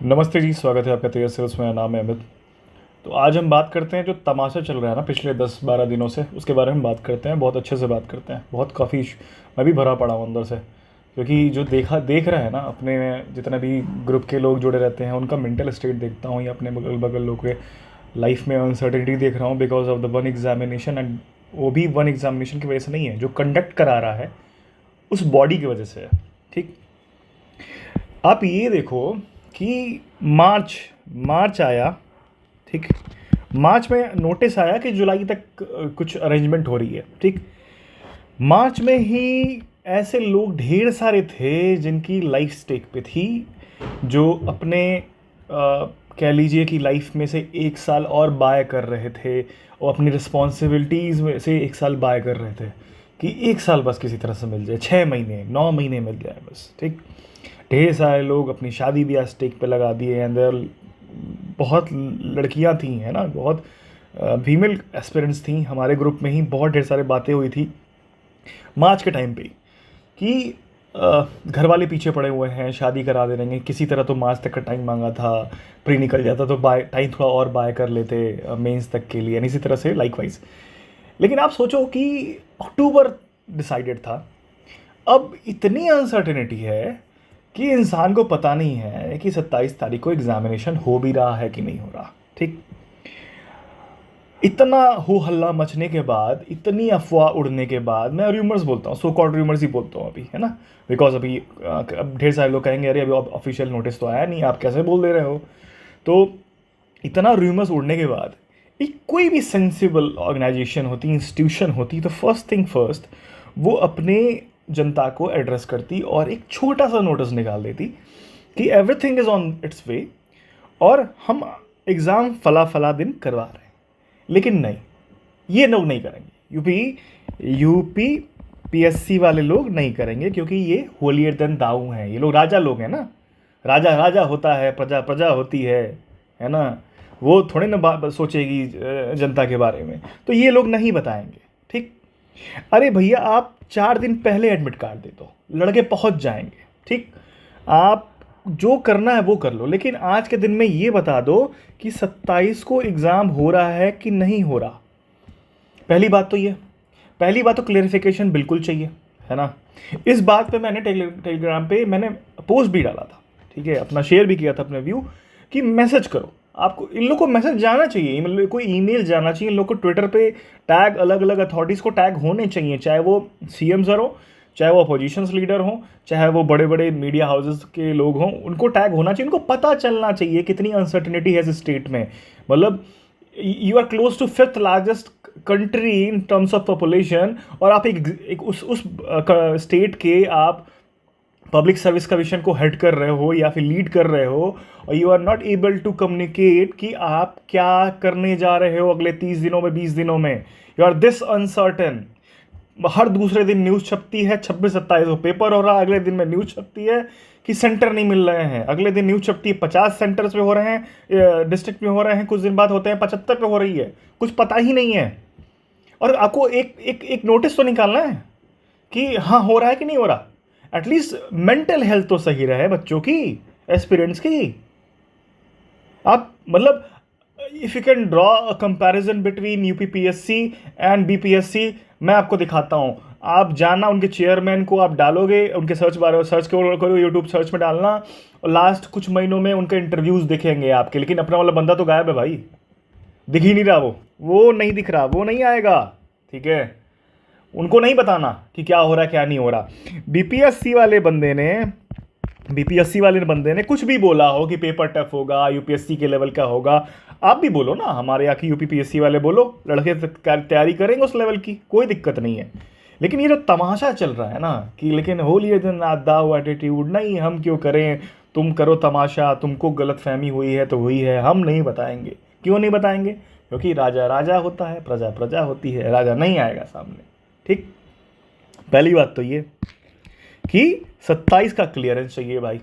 नमस्ते जी, स्वागत है आपका तेज सेल्स। मेरा नाम है अमित। तो आज हम बात करते हैं जो तमाशा चल रहा है ना पिछले 10-12 दिनों से, उसके बारे में बात करते हैं। बहुत अच्छे से बात करते हैं। बहुत काफ़ी मैं भी भरा पड़ा हूँ अंदर से, क्योंकि जो देख रहा है ना, अपने जितने भी ग्रुप के लोग जुड़े रहते हैं उनका मेंटल स्टेट देखता हूँ, या अपने बगल बगल लोग के लाइफ में अनसर्टेनिटी देख रहा हूँ because of the one examination. And वो भी वन एग्जामिनेशन की वजह से नहीं है, जो कंडक्ट करा रहा है उस बॉडी की वजह से है। ठीक, आप ये देखो कि मार्च मार्च आया। ठीक, मार्च में नोटिस आया कि जुलाई तक कुछ अरेंजमेंट हो रही है। ठीक, मार्च में ही ऐसे लोग ढेर सारे थे जिनकी लाइफ स्टेक पे थी, जो अपने कह लीजिए कि लाइफ में से 1 साल और बाय कर रहे थे, और अपनी रिस्पॉन्सिबिलिटीज़ में से 1 साल बाय कर रहे थे कि 1 साल बस किसी तरह से मिल जाए, 6 महीने 9 महीने मिल जाए बस। ठीक, ढेर सारे लोग अपनी शादी ब्याह स्टेक पे लगा दिए। एंड बहुत लड़कियां थी, है ना, बहुत फीमेल एस्पिरेंट्स थी हमारे ग्रुप में ही। बहुत ढेर सारी बातें हुई थी मार्च के टाइम पे कि घर वाले पीछे पड़े हुए हैं, शादी करा दे देंगे किसी तरह। तो मार्च तक का टाइम मांगा था, प्री निकल जाता तो बाय टाइम थोड़ा और बाय कर लेते मेंस तक के लिए, इसी तरह से लाइकवाइज। लेकिन आप सोचो कि अक्टूबर डिसाइडेड था, अब इतनी अनसर्टेनिटी है कि इंसान को पता नहीं है कि 27 तारीख को एग्जामिनेशन हो भी रहा है कि नहीं हो रहा। ठीक, इतना हो हल्ला मचने के बाद, इतनी अफवाह उड़ने के बाद, मैं र्यूमर्स बोलता हूँ, सो कॉल्ड र्यूमर्स ही बोलता हूँ अभी, है ना, बिकॉज अभी अब ढेर सारे लोग कहेंगे अरे अभी ऑफिशियल नोटिस तो आया नहीं, आप कैसे बोल दे रहे हो। तो इतना र्यूमर्स उड़ने के बाद एक कोई भी सेंसिबल ऑर्गेनाइजेशन होती, इंस्टीट्यूशन होती, तो फर्स्ट थिंग फर्स्ट वो अपने जनता को एड्रेस करती और एक छोटा सा नोटिस निकाल देती कि एवरीथिंग इज़ ऑन इट्स वे और हम एग्ज़ाम फला फला दिन करवा रहे हैं। लेकिन नहीं, ये लोग नहीं करेंगे। यूपी पीएससी वाले लोग नहीं करेंगे, क्योंकि ये होलियर देन दाऊ हैं। ये लोग राजा लोग हैं ना, राजा राजा होता है, प्रजा प्रजा होती है ना। वो थोड़े ना सोचेगी जनता के बारे में, तो ये लोग नहीं बताएंगे। ठीक, अरे भैया आप 4 दिन पहले एडमिट कार्ड दे दो, लड़के पहुंच जाएंगे। ठीक, आप जो करना है वो कर लो, लेकिन आज के दिन में ये बता दो कि 27 को एग्ज़ाम हो रहा है कि नहीं हो रहा। पहली बात तो ये, पहली बात तो क्लेरिफिकेशन बिल्कुल चाहिए, है ना। इस बात पे मैंने टेलीग्राम पे मैंने पोस्ट भी डाला था, ठीक है, अपना शेयर भी किया था अपने व्यू, कि मैसेज करो। आपको इन लोगों को मैसेज जाना चाहिए, मतलब कोई ईमेल जाना चाहिए इन लोग को। ट्विटर पे टैग, अलग अलग अथॉरिटीज़ को टैग होने चाहिए, चाहे वो सीएम सर हो, चाहे वो अपोजिशंस लीडर हों, चाहे वो बड़े बड़े मीडिया हाउसेस के लोग हों, उनको टैग होना चाहिए। उनको पता चलना चाहिए कितनी अनसर्टिनिटी है इस स्टेट में। मतलब you are close to 5th largest country in terms of population, और आप एक उस स्टेट के आप पब्लिक सर्विस का विजन को हेड कर रहे हो या फिर लीड कर रहे हो, और you are not able to communicate कि आप क्या करने जा रहे हो अगले 30 दिनों में, 20 दिनों में। You are this uncertain. हर दूसरे दिन न्यूज़ छपती है, 26-27 को पेपर हो रहा है, अगले दिन में न्यूज़ छपती है कि सेंटर नहीं मिल रहे हैं, अगले दिन न्यूज़ छपती है 50 सेंटर्स पे हो रहे हैं, डिस्ट्रिक्ट में हो रहे हैं, कुछ दिन बाद होते हैं 75 पे हो रही है, कुछ पता ही नहीं है। और आपको एक एक एक नोटिस तो निकालना है कि हाँ हो रहा है कि नहीं हो रहा। एटलीस्ट मेंटल हेल्थ तो सही रहे बच्चों की, एस्पिरेंट्स की। आप मतलब if you can draw a comparison between UPPSC and BPSC, मैं आपको दिखाता हूँ। आप जाना उनके चेयरमैन को, आप डालोगे उनके सर्च बारे में, सर्च करो यूट्यूब सर्च में डालना, और लास्ट कुछ महीनों में उनके इंटरव्यूज़ दिखेंगे आपके। लेकिन अपना वाला बंदा तो गायब है भाई, दिख ही नहीं रहा, वो नहीं दिख रहा, वो नहीं आएगा। ठीक है, उनको नहीं बताना कि क्या हो रहा है क्या नहीं हो रहा। बीपीएससी वाले बंदे ने कुछ भी बोला हो कि पेपर टफ होगा, यूपीएससी के लेवल का होगा, आप भी बोलो ना, हमारे यहाँ की यूपीपीएससी वाले बोलो, लड़के तैयारी करेंगे उस लेवल की, कोई दिक्कत नहीं है। लेकिन ये जो तमाशा चल रहा है ना कि लेकिन होलियर दिन दाऊ एटीट्यूड, नहीं हम क्यों करें, तुम करो तमाशा, तुमको गलत फहमी हुई है तो हुई है, हम नहीं बताएंगे। क्यों नहीं बताएंगे? क्योंकि राजा राजा होता है, प्रजा प्रजा होती है, राजा नहीं आएगा सामने। ठीक, पहली बात तो ये कि 27 का क्लियरेंस चाहिए भाई।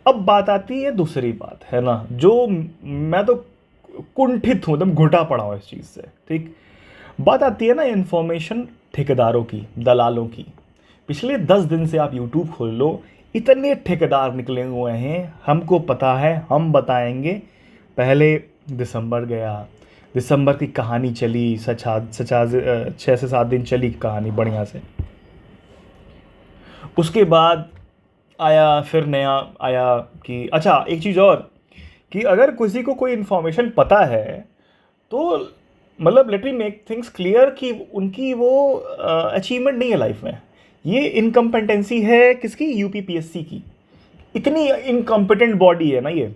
अब बात आती है दूसरी बात, है ना, जो मैं तो कुंठित हूँ, एकदम घुटा पड़ा हूँ इस चीज़ से। ठीक, बात आती है ना इन्फॉर्मेशन ठेकेदारों की, दलालों की। पिछले 10 दिन से आप यूट्यूब खोल लो, इतने ठेकेदार निकले हुए हैं, हमको पता है, हम बताएंगे। पहले दिसंबर गया, दिसंबर की कहानी चली, सचा 6 से 7 दिन चली कहानी बढ़िया से। उसके बाद आया, फिर नया आया कि अच्छा एक चीज़ और, कि अगर किसी को कोई इन्फॉर्मेशन पता है तो मतलब let me make things clear कि उनकी वो अचीवमेंट नहीं है लाइफ में, ये इनकम्पेटेंसी है किसकी, यूपीपीएससी की। इतनी इनकम्पिटेंट बॉडी है ना ये,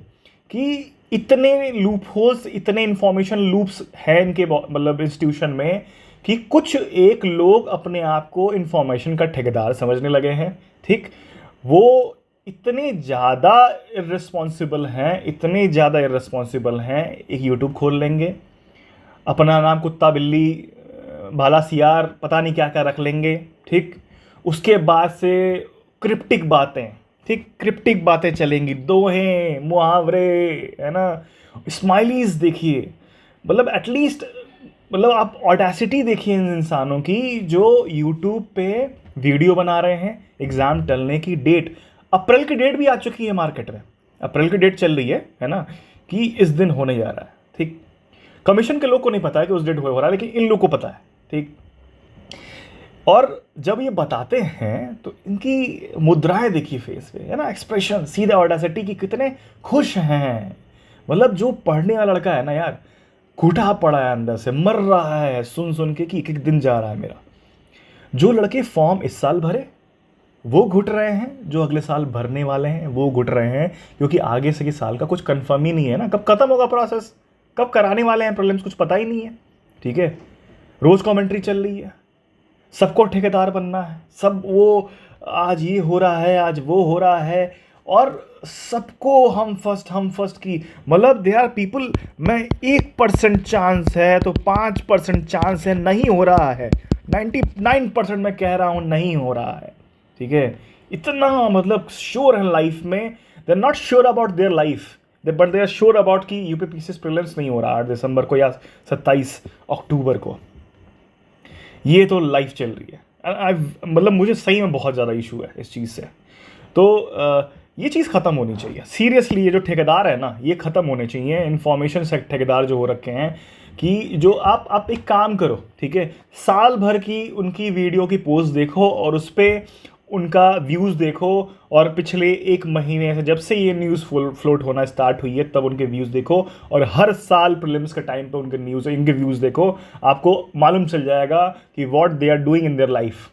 कि इतने लूप होल्स, इतने इंफॉर्मेशन लूप्स हैं इनके मतलब इंस्टीट्यूशन में, कि कुछ एक लोग अपने आप को इंफॉर्मेशन का ठेकेदार समझने लगे हैं। ठीक, वो इतने ज़्यादा इर्रेस्पॉन्सिबल हैं, इतने ज़्यादा इर्रेस्पॉन्सिबल हैं, एक यूट्यूब खोल लेंगे, अपना नाम कुत्ता बिल्ली भाला सियार पता नहीं क्या क्या रख लेंगे। ठीक, उसके बाद से क्रिप्टिक बातें, ठीक, क्रिप्टिक बातें चलेंगी, दोहे मुहावरे, है ना, स्माइलीज देखिए, मतलब एटलीस्ट मतलब आप ऑडेसिटी देखिए इन इंसानों की, जो यूट्यूब पे वीडियो बना रहे हैं। एग्ज़ाम टलने की डेट, अप्रैल की डेट भी आ चुकी है मार्केट में, अप्रैल की डेट चल रही है ना, कि इस दिन होने जा रहा है। ठीक, कमीशन के लोग को नहीं पता है कि उस डेट हो रहा है, लेकिन इन लोग को पता है। ठीक, और जब ये बताते हैं तो इनकी मुद्राएं देखिए फेस पे, है ना, एक्सप्रेशन, सीधे ऑडेसिटी की, कितने खुश हैं। मतलब जो पढ़ने वाला लड़का है ना यार, घुटा पड़ा है अंदर से, मर रहा है सुन सुन के कि एक एक दिन जा रहा है मेरा। जो लड़के फॉर्म इस साल भरे वो घुट रहे हैं, जो अगले साल भरने वाले हैं वो घुट रहे हैं, क्योंकि आगे से के साल का कुछ कंफर्म ही नहीं है ना, कब खत्म होगा प्रोसेस, कब कराने वाले हैं प्रीलिम्स, कुछ पता ही नहीं है। ठीक है, रोज कमेंट्री चल रही है, सबको ठेकेदार बनना है, सब वो आज ये हो रहा है, आज वो हो रहा है, और सबको हम फर्स्ट की, मतलब दे आर पीपल, मैं 1% चांस है तो 5% चांस है, नहीं हो रहा है, 99% मैं कह रहा हूँ नहीं हो रहा है। ठीक है, इतना मतलब श्योर है लाइफ में, they are not sure about their life, but they are sure about कि यूपीपीसीएस प्रीलिम्स नहीं हो रहा 8 दिसंबर को या 27 अक्टूबर को। ये तो लाइफ चल रही है। मतलब मुझे सही में बहुत ज़्यादा इशू है इस चीज़ से। तो ये चीज़ ख़त्म होनी चाहिए सीरियसली। ये जो ठेकेदार है ना, ये ख़त्म होने चाहिए, इन्फॉर्मेशन से ठेकेदार जो हो रखे हैं, कि जो आप एक काम करो, ठीक है, साल भर की उनकी वीडियो की पोस्ट देखो और उस पर उनका व्यूज़ देखो, और पिछले 1 महीने से जब से ये न्यूज़ फ्लोट होना स्टार्ट हुई है तब उनके व्यूज़ देखो, और हर साल प्रीलिम्स के टाइम पे इनके व्यूज़ देखो, आपको मालूम चल जाएगा कि what they are doing in their life.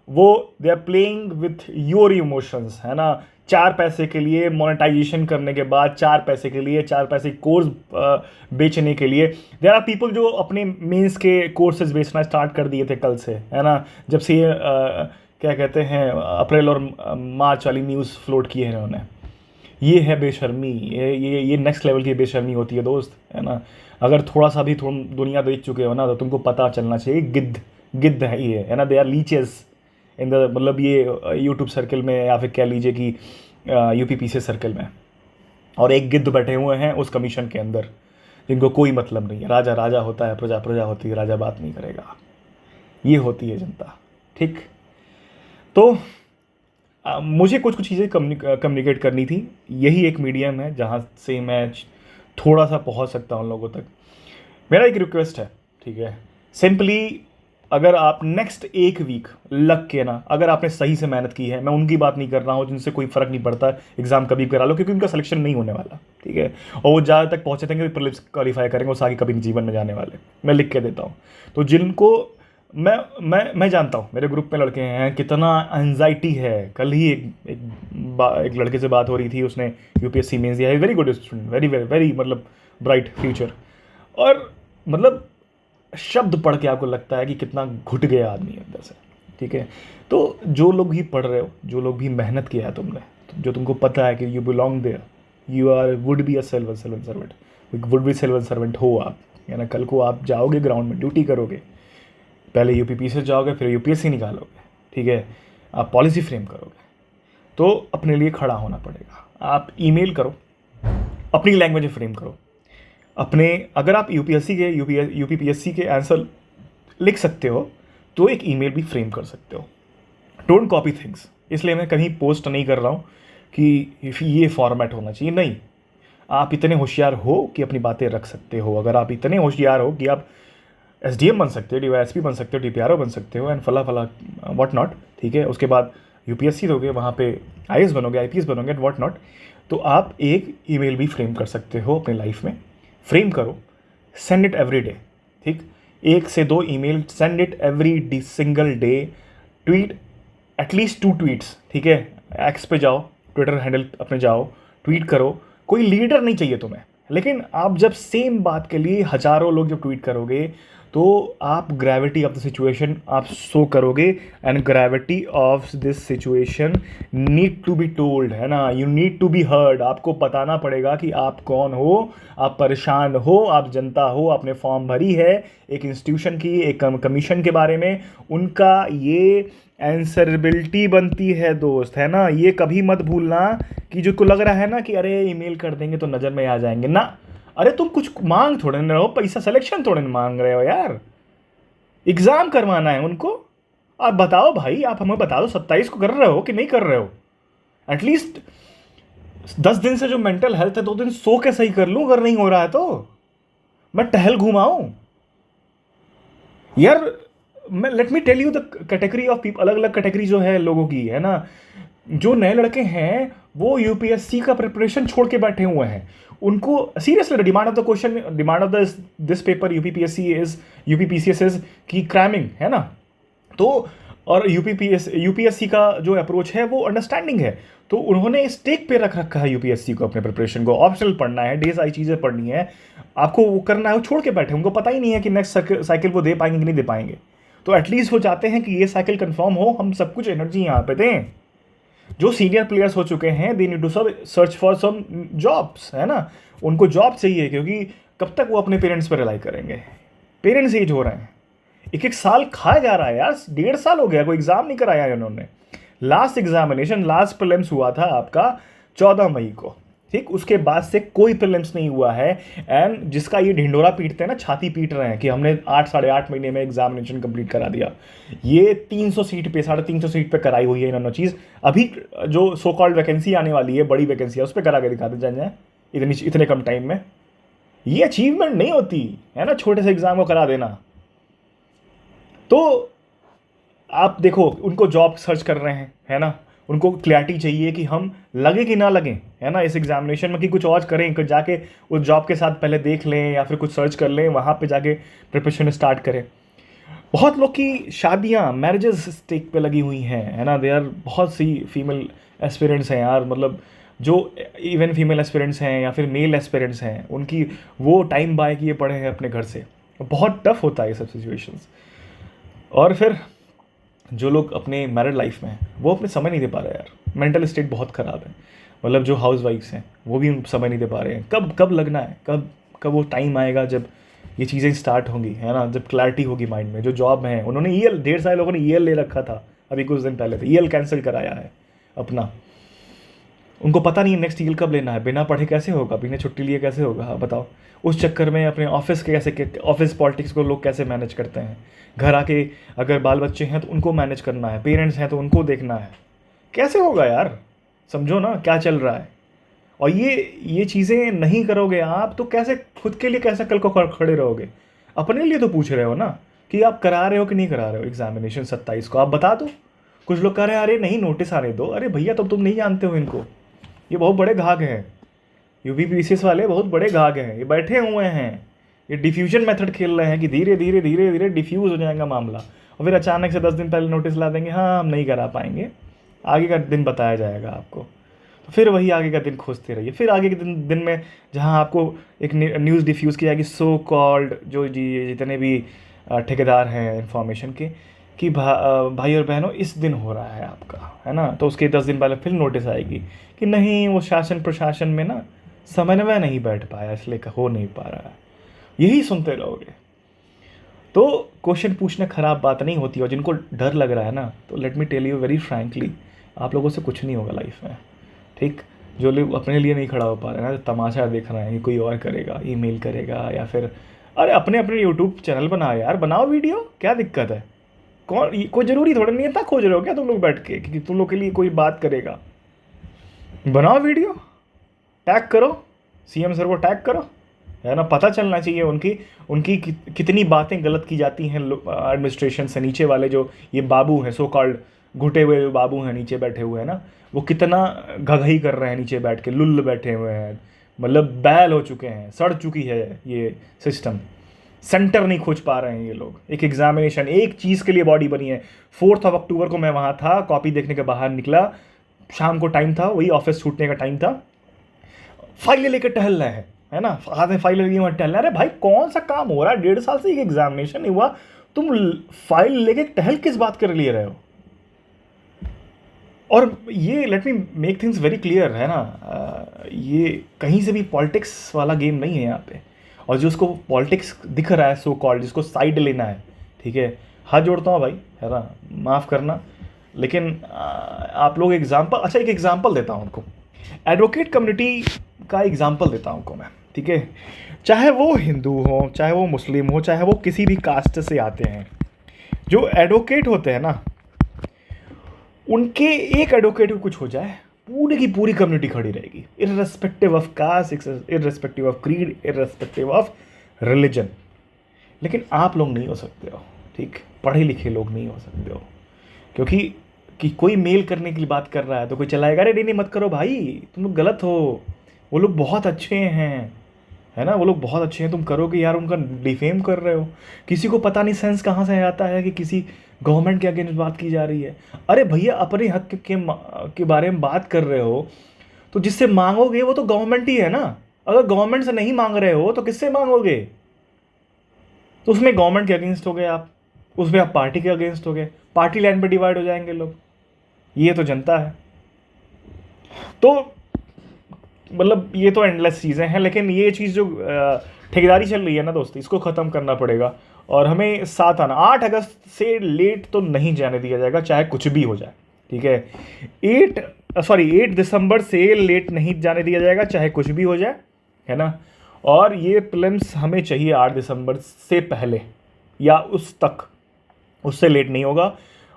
वो they are playing with your emotions, है ना, 4 पैसे के लिए, मोनेटाइजेशन करने के बाद 4 पैसे के लिए, 4 पैसे कोर्स बेचने के लिए। देयर आर पीपल जो अपने मेंस के कोर्सेज बेचना स्टार्ट कर दिए थे कल से, है ना, जब से ये क्या कहते हैं अप्रैल और मार्च वाली न्यूज़ फ्लोट की है इन्होंने। ये है बेशर्मी, ये नेक्स्ट लेवल की बेशर्मी होती है दोस्त, है ना। अगर थोड़ा सा भी दुनिया देख चुके हो ना, तो तुमको पता चलना चाहिए, गिद्ध है ये, है ना, they are leeches in the, मतलब ये यूट्यूब सर्कल में, या फिर कह लीजिए कि यूपीपीसीएस सर्कल में, और एक गिद्ध बैठे हुए हैं उस कमीशन के अंदर, जिनको कोई मतलब नहीं है। राजा राजा होता है, प्रजा प्रजा होती है, राजा बात नहीं करेगा। ये होती है जनता। ठीक, तो मुझे कुछ कुछ चीज़ें कम्युनिकेट करनी थी। यही एक मीडियम है जहाँ से मैं थोड़ा सा पहुँच सकता हूँ लोगों तक। मेरा एक रिक्वेस्ट है, ठीक है, सिंपली, अगर आप नेक्स्ट 1 वीक लग के ना, अगर आपने सही से मेहनत की है, मैं उनकी बात नहीं कर रहा हूँ जिनसे कोई फ़र्क नहीं पड़ता, एग्ज़ाम कभी करा लो, क्योंकि उनका सिलेक्शन नहीं होने वाला। ठीक है, और वो ज़्यादा तक पहुँचे थे प्रीलिम्स क्वालिफाई करेंगे, वो आगे कभी जीवन में जाने वाले, मैं लिख के देता हूँ। तो जिनको मैं जानता हूँ, मेरे ग्रुप में लड़के हैं, कितना एंजाइटी है। कल ही एक लड़के से बात हो रही थी, उसने यूपीएससी मेंस दिया है, very good student, very very very मतलब ब्राइट फ्यूचर, और मतलब शब्द पढ़ के आपको लगता है कि कितना घुट गया आदमी अंदर से। ठीक है, तो जो लोग भी पढ़ रहे हो, जो लोग भी मेहनत किया है तुमने, जो तुमको पता है कि you belong there, you are would be a civil servant, would be civil servant हो आप, है ना। कल को आप जाओगे ग्राउंड में, ड्यूटी करोगे, पहले यूपीपीसीएस जाओगे, फिर यूपीएससी निकालोगे, ठीक है, आप पॉलिसी फ्रेम करोगे, तो अपने लिए खड़ा होना पड़ेगा। आप ईमेल करो, अपनी लैंग्वेज में फ्रेम करो अपने। अगर आप यूपीपीएससी के आंसर लिख सकते हो तो एक ईमेल भी फ्रेम कर सकते हो। डोंट कॉपी थिंग्स, इसलिए मैं कहीं पोस्ट नहीं कर रहा हूँ कि ये फॉर्मेट होना चाहिए, नहीं। आप इतने होशियार हो कि अपनी बातें रख सकते हो, अगर आप इतने होशियार हो कि आप एसडीएम बन सकते हो, डीवाईएसपी बन सकते हो, डीपीआरओ बन सकते हो एंड फला फला व्हाट नॉट, ठीक है, उसके बाद यूपीएससी दोगे, वहाँ पे आईएएस बनोगे, आईपीएस बनोगे एंड व्हाट नॉट, तो आप एक ईमेल भी फ्रेम कर सकते हो अपनी लाइफ में। फ्रेम करो, सेंड इट एवरी डे, ठीक, 1 से 2 email, send it every single day. Tweet at least 2 tweets, ठीक है, एक्स पे जाओ, ट्विटर हैंडल अपने जाओ, ट्वीट करो। कोई लीडर नहीं चाहिए तुम्हें, लेकिन आप जब सेम बात के लिए हज़ारों लोग जब ट्वीट करोगे तो आप ग्रेविटी ऑफ द सिचुएशन आप शो करोगे, and gravity of this situation need to be told, है ना, you need to be heard. आपको बताना पड़ेगा कि आप कौन हो, आप परेशान हो, आप जनता हो, आपने फॉर्म भरी है एक इंस्टीट्यूशन की, एक कमीशन के बारे में, उनका ये आंसरेबिलिटी बनती है दोस्त, है ना। ये कभी मत भूलना कि जो को लग रहा है ना कि अरे ईमेल कर देंगे तो नज़र में आ जाएंगे ना, अरे तुम कुछ मांग थोड़े ना रहो, पैसा सिलेक्शन थोड़े ना मांग रहे हो यार, एग्ज़ाम करवाना है उनको। आप बताओ भाई, आप हमें बता दो 27 को कर रहे हो कि नहीं कर रहे हो। एटलीस्ट 10 दिन से जो मेंटल हेल्थ है 2 दिन सो के सही कर लूँ, अगर नहीं हो रहा है तो मैं टहल घुमाऊं यार। मैं let me tell you the category of people, अलग अलग कैटेगरी जो है लोगों की, है ना। जो नए लड़के हैं वो यूपीएससी का प्रिपरेशन छोड़ के बैठे हुए हैं, उनको seriously demand of the question, demand of this paper UPPCS is की क्रैमिंग, है ना। तो और यूपीएससी का जो अप्रोच है वो अंडरस्टैंडिंग है, तो उन्होंने स्टेक पे रख रखा है यूपीएससी को, अपने प्रिपरेशन को। ऑप्शनल पढ़ना है, ढेर सारी चीज़ें पढ़नी है, आपको वो करना है, वो छोड़ के बैठे, उनको पता ही नहीं है कि नेक्स्ट साइकिल वो दे पाएंगे कि नहीं दे पाएंगे। तो एटलीस्ट वो चाहते हैं कि ये साइकिल कंफर्म हो, हम सब कुछ एनर्जी यहाँ पे दें। जो सीनियर प्लेयर्स हो चुके हैं they need to search for some jobs, है ना, उनको जॉब चाहिए, क्योंकि कब तक वो अपने पेरेंट्स पर रिलाई करेंगे। पेरेंट्स एज हो रहे हैं, 1 साल खाया जा रहा है यार, 1.5 साल हो गया, कोई एग्ज़ाम नहीं कराया है उन्होंने। लास्ट एग्जामिनेशन, लास्ट प्रीलिम्स हुआ था आपका 14 मई को, ठीक, उसके बाद से कोई प्रीलिम्स नहीं हुआ है। एंड जिसका ये ढिंडोरा पीटते हैं ना, छाती पीट रहे हैं कि हमने 8 साढ़े 8 महीने में एग्जामिनेशन कंप्लीट करा दिया, ये 300 सीट पे, 350 सीट पे कराई हुई है इन्होंने चीज़। अभी जो सो कॉल्ड वैकेंसी आने वाली है, बड़ी वैकेंसी है, उस पर करा के दिखा दे जाए इतने कम टाइम में। ये अचीवमेंट नहीं होती है ना, छोटे से एग्जाम को करा देना। तो आप देखो, उनको जॉब सर्च कर रहे हैं, है ना, उनको क्लैरिटी चाहिए कि हम लगे कि ना लगे, है ना, इस एग्जामिनेशन में, कि कुछ और करें, कुछ जाके उस जॉब के साथ पहले देख लें या फिर कुछ सर्च कर लें, वहाँ पे जाके प्रिपरेशन स्टार्ट करें। बहुत लोग की शादियाँ, मैरिजेस स्टेक पे लगी हुई हैं, है ना, दे आर बहुत सी फीमेल एस्पिरेंट्स हैं यार, मतलब जो इवन फीमेल एस्पिरेंट्स हैं या फिर मेल एस्पिरेंट्स हैं, उनकी वो टाइम बाय किए पड़े हैं अपने घर से। बहुत टफ होता है ये सब सिचुएशंस। और फिर जो लोग अपने मैरिड लाइफ में हैं वो अपने समय नहीं दे पा रहे यार, मेंटल स्टेट बहुत ख़राब है। मतलब जो हाउस वाइफ्स हैं वो भी समय नहीं दे पा रहे हैं। कब कब लगना है, कब कब वो टाइम आएगा जब ये चीज़ें स्टार्ट होंगी, है ना, जब क्लैरिटी होगी माइंड में। जो जॉब में है, उन्होंने ईएल, ढेर सारे लोगों ने ईएल ले रखा था अभी कुछ दिन पहले, तो ईएल कैंसिल कराया है अपना। उनको पता नहीं है नेक्स्ट ईएल कब लेना है, बिना पढ़े कैसे होगा, बिना छुट्टी लिए कैसे होगा, आप बताओ। उस चक्कर में अपने ऑफिस के ऑफिस पॉलिटिक्स को लोग कैसे मैनेज करते हैं। घर आके अगर बाल बच्चे हैं तो उनको मैनेज करना है, पेरेंट्स हैं तो उनको देखना है, कैसे होगा यार, समझो ना क्या चल रहा है। और ये चीज़ें नहीं करोगे आप तो कैसे खुद के लिए कैसे कल को खड़े रहोगे। अपने लिए तो पूछ रहे हो ना कि आप करा रहे हो कि नहीं करा रहे हो एग्जामिनेशन 27 को, आप बता दो। कुछ लोग कह रहे हैं अरे नहीं नोटिस आने दो, अरे भैया तो तुम नहीं जानते हो इनको, ये बहुत बड़े घाघ हैं, यूपीपीसीएस वाले बहुत बड़े घाघ हैं, ये बैठे हुए हैं, ये डिफ्यूजन मेथड खेल रहे हैं कि धीरे धीरे धीरे धीरे डिफ्यूज़ हो जाएगा मामला, और फिर अचानक से 10 दिन पहले नोटिस ला देंगे, हाँ हम नहीं करा पाएंगे, आगे का दिन बताया जाएगा आपको। तो फिर वही आगे का दिन खोजते रहिए। फिर आगे के दिन में जहाँ आपको एक न्यूज़ डिफ्यूज़ की जाएगी, सो कॉल्ड जो जितने भी ठेकेदार हैं इंफॉर्मेशन के, कि भाई और बहनों इस दिन हो रहा है आपका, है ना, तो उसके 10 दिन पहले फिर नोटिस आएगी कि नहीं वो शासन प्रशासन में ना समन्वय नहीं बैठ पाया, इसलिए हो नहीं पा रहा है। यही सुनते रहोगे तो क्वेश्चन पूछना ख़राब बात नहीं होती। और जिनको डर लग रहा है ना, तो let me tell you very frankly, आप लोगों से कुछ नहीं होगा लाइफ में, ठीक। जो लोग अपने लिए नहीं खड़ा हो पा रहे हैं ना, तमाशा देख रहे हैं कि कोई और करेगा, ईमेल करेगा या फिर, अरे अपने अपने यूट्यूब चैनल बनाओ यार, बनाओ वीडियो, क्या दिक्कत है। कोई ज़रूरी थोड़ा नेता खोज रहे हो क्या तुम लोग बैठ के कि तुम लोग के लिए कोई बात करेगा? बनाओ वीडियो, टैग करो, सीएम सर को टैग करो, है ना? पता चलना चाहिए उनकी उनकी कितनी बातें गलत की जाती हैं एडमिनिस्ट्रेशन से। नीचे वाले जो ये बाबू हैं, सो कॉल्ड घुटे हुए जो बाबू हैं नीचे बैठे हुए हैं ना, वो कितना घघई कर रहे हैं नीचे बैठ के, लुल्ल बैठे हुए हैं, मतलब बैल हो चुके हैं, सड़ चुकी है ये सिस्टम। सेंटर नहीं खोज पा रहे हैं ये लोग। एक एग्जामिनेशन, एक चीज़ के लिए बॉडी बनी है। 4 अक्टूबर को मैं वहाँ था, कॉपी देखने के बाहर निकला, शाम को टाइम था, वही ऑफिस छूटने का टाइम था, फाइलें लेकर टहल रहे हैं, है ना? हाथ में फाइल लिए वहाँ टहल रहे। अरे भाई कौन सा काम हो रहा है? 1.5 साल से एक एग्जामिनेशन नहीं हुआ, तुम फाइल लेके टहल किस बात कर लिए रहे हो? और ये let me make things very clear, है ना, ये कहीं से भी पॉलिटिक्स वाला गेम नहीं है यहाँ पे। और जो उसको पॉलिटिक्स दिख रहा है, सो कॉल्ड, जिसको साइड लेना है, ठीक है, हाथ जोड़ता हूँ भाई, है ना, माफ़ करना। लेकिन आप लोग एग्जाम्पल, अच्छा एक एग्जाम्पल देता हूँ उनको, एडवोकेट कम्युनिटी का एग्जाम्पल देता हूँ उनको मैं, ठीक है? चाहे वो हिंदू हो, चाहे वो मुस्लिम हो, चाहे वो किसी भी कास्ट से आते हैं, जो एडवोकेट होते हैं ना, उनके एक एडवोकेट को कुछ हो जाए, पूरी की पूरी कम्युनिटी खड़ी रहेगी, irrespective of caste, irrespective of creed, irrespective of religion. लेकिन आप लोग नहीं हो सकते हो, ठीक? पढ़े लिखे लोग नहीं हो सकते हो, क्योंकि कि कोई मेल करने की बात कर रहा है तो कोई चलाएगा, अरे नहीं नहीं मत करो भाई, तुम लोग गलत हो, वो लोग बहुत अच्छे हैं, है ना, वो लोग बहुत अच्छे हैं, तुम करोगे यार, उनका डिफेम कर रहे हो। किसी को पता नहीं सेंस कहाँ से आता है कि किसी गवर्नमेंट के अगेंस्ट बात की जा रही है। अरे भैया अपने हक के बारे में बात कर रहे हो तो जिससे मांगोगे वो तो गवर्नमेंट ही है ना। अगर गवर्नमेंट से नहीं मांग रहे हो तो किससे मांगोगे? तो उसमें गवर्नमेंट के अगेंस्ट हो गए आप, उसमें आप पार्टी के अगेंस्ट हो गए, पार्टी लाइन पे डिवाइड हो जाएंगे लोग। ये तो जनता है। तो मतलब ये तो एंडलेस चीज़ें हैं, लेकिन ये चीज़ जो ठेकेदारी चल रही है ना दोस्त, इसको ख़त्म करना पड़ेगा। और हमें साथ आना, 8 अगस्त से लेट तो नहीं जाने दिया जाएगा, चाहे कुछ भी हो जाए, ठीक है? 8 दिसंबर से लेट नहीं जाने दिया जाएगा, चाहे कुछ भी हो जाए, है ना? और ये प्रीलिम्स हमें चाहिए 8 दिसंबर से पहले या उस तक, उससे लेट नहीं होगा।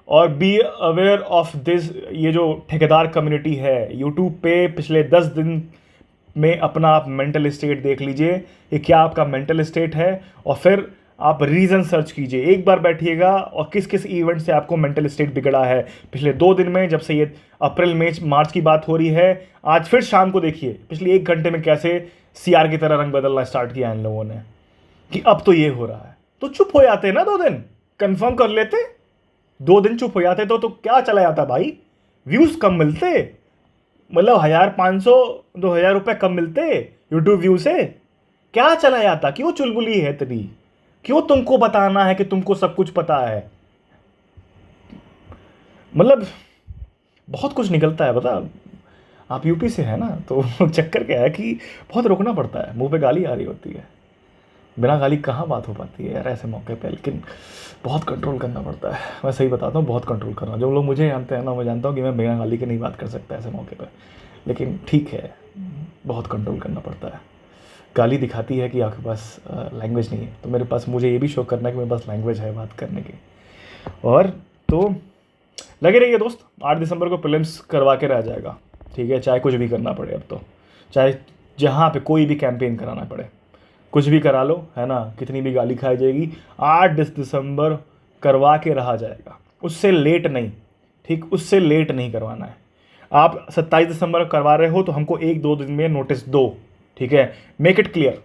और बी अवेयर ऑफ दिस, ये जो ठेकेदार कम्युनिटी है, यूट्यूब पे पिछले 10 दिन में अपना आप मेंटल स्टेट देख लीजिए कि क्या आपका मेंटल स्टेट है, और फिर आप रीज़न सर्च कीजिए। एक बार बैठिएगा और किस किस इवेंट से आपको मेंटल स्टेट बिगड़ा है पिछले 2 दिन में, जब से ये अप्रैल मार्च की बात हो रही है। आज फिर शाम को देखिए पिछले 1 घंटे में कैसे सीआर की तरह रंग बदलना स्टार्ट किया इन लोगों ने, कि अब तो ये हो रहा है। तो चुप हो जाते ना 2 दिन, कंफर्म कर लेते, 2 दिन चुप हो जाते तो क्या चला जाता भाई? व्यूज़ कम मिलते, मतलब 1500 2000 रुपये कम मिलते यूट्यूब व्यू से, क्या चला जाता? क्यों चुलबुली है इतनी? क्यों तुमको बताना है कि तुमको सब कुछ पता है? मतलब बहुत कुछ निकलता है, बता। आप यूपी से है ना, तो चक्कर क्या है कि बहुत रोकना पड़ता है, मुंह पे गाली आ रही होती है, बिना गाली कहाँ बात हो पाती है यार ऐसे मौके पे। लेकिन बहुत कंट्रोल करना पड़ता है, मैं सही बताता हूँ, बहुत कंट्रोल करना। जो लोग मुझे जानते हैं ना, मैं जानता हूँ कि मैं बिना गाली के नहीं बात कर सकता ऐसे मौके पे, लेकिन ठीक है, बहुत कंट्रोल करना पड़ता है। गाली दिखाती है कि आपके पास लैंग्वेज नहीं है, तो मेरे पास, मुझे ये भी शो करना है कि मेरे पास लैंग्वेज है बात करने की। और तो लगे रहिए दोस्त, 8 दिसंबर को प्रीलिम्स करवा के रह जाएगा, ठीक है? चाहे कुछ भी करना पड़े अब तो, चाहे जहाँ पे कोई भी कैंपेन कराना पड़े, कुछ भी करा लो, है ना, कितनी भी गाली खाई जाएगी, 8 दिसंबर करवा के रहा जाएगा, उससे लेट नहीं, ठीक? उससे लेट नहीं करवाना है। आप 27 दिसंबर करवा रहे हो तो हमको 1-2 दिन में नोटिस दो, ठीक है? मेक इट क्लियर,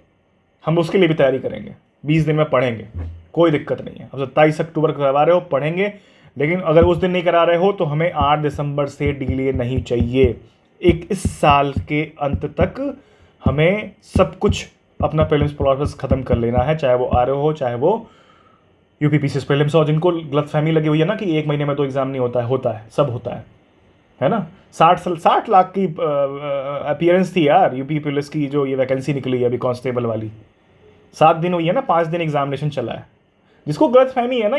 हम उसके लिए भी तैयारी करेंगे, 20 दिन में पढ़ेंगे, कोई दिक्कत नहीं है। अब 27 अक्टूबर करवा रहे हो, पढ़ेंगे, लेकिन अगर उस दिन नहीं करा रहे हो तो हमें 8 दिसंबर से डिले नहीं चाहिए। इस साल के अंत तक हमें सब कुछ अपना प्रीलिम्स प्रोसेस ख़त्म कर लेना है, चाहे वो आर हो, चाहे वो यूपीपीसीएस प्रीलिम्स हो। जिनको गलतफहमी लगी हुई है ना कि 1 महीने में तो एग्ज़ाम नहीं होता है, होता है, सब होता है ना? 60 लाख की अपीयरेंस थी यार यूपी पुलिस की, जो ये वैकेंसी निकली है अभी कांस्टेबल वाली, 7 दिन हुई है ना, 5 दिन एग्जामिनेशन चला है। जिसको गलतफहमी है ना,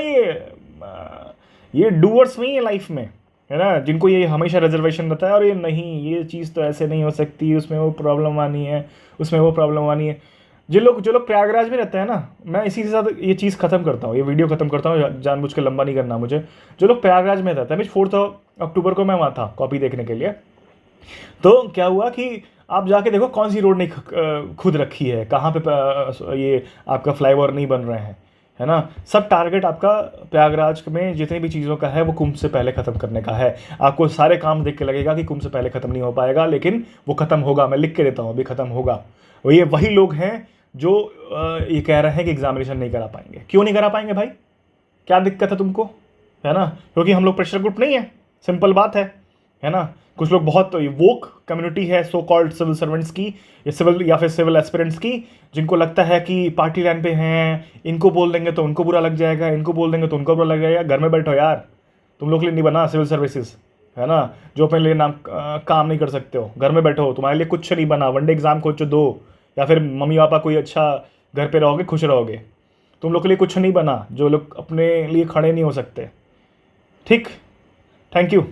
ये डूअर्स नहीं है लाइफ में, है ना, जिनको ये हमेशा रिजर्वेशन रहता है, और ये नहीं, ये चीज़ तो ऐसे नहीं हो सकती, उसमें वो प्रॉब्लम आनी है, उसमें वो प्रॉब्लम आनी है। जो लोग प्रयागराज में रहते हैं ना, मैं इसी के साथ ये चीज़ ख़त्म करता हूँ, ये वीडियो ख़त्म करता हूँ, जानबूझ के लंबा नहीं करना मुझे। जो लोग प्रयागराज में रहते हैं, 4 अक्टूबर को मैं वहाँ था कॉपी देखने के लिए। तो क्या हुआ कि आप जाके देखो कौन सी रोड नहीं खुद रखी है, कहाँ पे ये आपका फ्लाईओवर नहीं बन रहे हैं, है ना। सब टारगेट आपका प्रयागराज में जितनी भी चीज़ों का है वो कुंभ से पहले ख़त्म करने का है। आपको सारे काम देख के लगेगा कि कुंभ से पहले ख़त्म नहीं हो पाएगा, लेकिन वो ख़त्म होगा। मैं लिख के देता हूँ, अभी ख़त्म होगा। वो ये वही लोग हैं जो ये कह रहे हैं कि एग्जामिनेशन नहीं करा पाएंगे। क्यों नहीं करा पाएंगे भाई? क्या दिक्कत है तुमको, है ना? क्योंकि हम लोग प्रेशर ग्रुप नहीं है, सिंपल बात है ना। कुछ लोग बहुत वोक कम्युनिटी है सो कॉल्ड सिविल सर्वेंट्स की, या फिर सिविल एस्पिरेंट्स की, जिनको लगता है कि पार्टी लाइन पे हैं, इनको बोल देंगे तो उनको बुरा लग जाएगा, इनको बोल देंगे तो उनको बुरा लग जाएगा। घर में बैठो यार, तुम लोग के लिए नहीं बना सिविल सर्विसेज, है ना। जो अपने लिए नाम काम नहीं कर सकते हो, घर में बैठो, तुम्हारे लिए कुछ नहीं बना। वनडे एग्जाम खोचो दो, या फिर मम्मी पापा कोई अच्छा घर पे रहोगे, खुश रहोगे। तुम लोग के लिए कुछ नहीं बना जो लोग अपने लिए खड़े नहीं हो सकते। ठीक, थैंक यू।